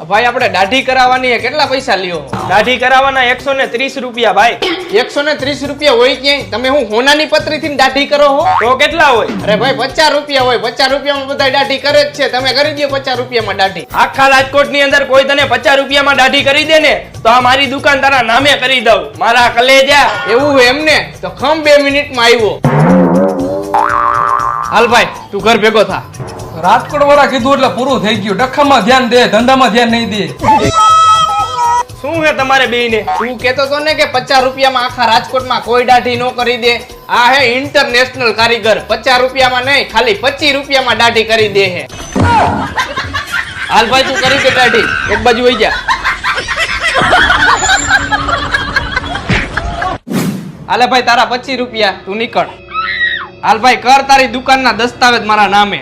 ભાઈ આપણે દાઢી કરાવવાની છે, કેટલા પૈસા લ્યો? દાઢી કરાવવાના 130 રૂપિયા ભાઈ. 130 રૂપિયા હોય ક્યાંય? તમે હું હોનાની પતરીથી દાઢી કરો હો? તો કેટલા હોય? અરે ભાઈ 50 રૂપિયા હોય. 50 રૂપિયામાં બધા દાઢી કરે જ છે. તમે કરી દો 50 રૂપિયામાં દાઢી. આખા રાજકોટ ની અંદર કોઈ તને 50 રૂપિયામાં દાઢી કરી દે ને તો આ મારી દુકાન તારા નામે કરી દઉં. મારા કલેજા. એવું હોય એમને? તો ખમ 2 મિનિટમાં આવ્યો. હાલ ભાઈ તું ઘર ભેગો થા. રાજકોટ વાળા કીધું એટલે પૂરું થઈ ગયું. ડખમાં ધ્યાન દે, ધંધામાં ધ્યાન નહીં દે. શું છે તમારે બેયને? તું કેતો તો ને કે 50 રૂપિયામાં આખા રાજકોટમાં કોઈ દાઢી ન કરી દે. આ હે ઇન્ટરનેશનલ કારીગર. 50 રૂપિયામાં નહીં, ખાલી 25 રૂપિયામાં દાઢી કરી દે હે. હાલ ભાઈ તું કરી દે દાઢી. એક બાજુ વઈ જા. હાલે ભાઈ તારા 25 રૂપિયા. તું નીકળ. હાલ ભાઈ કર તારી દુકાનના દસ્તાવેજ મારા નામે.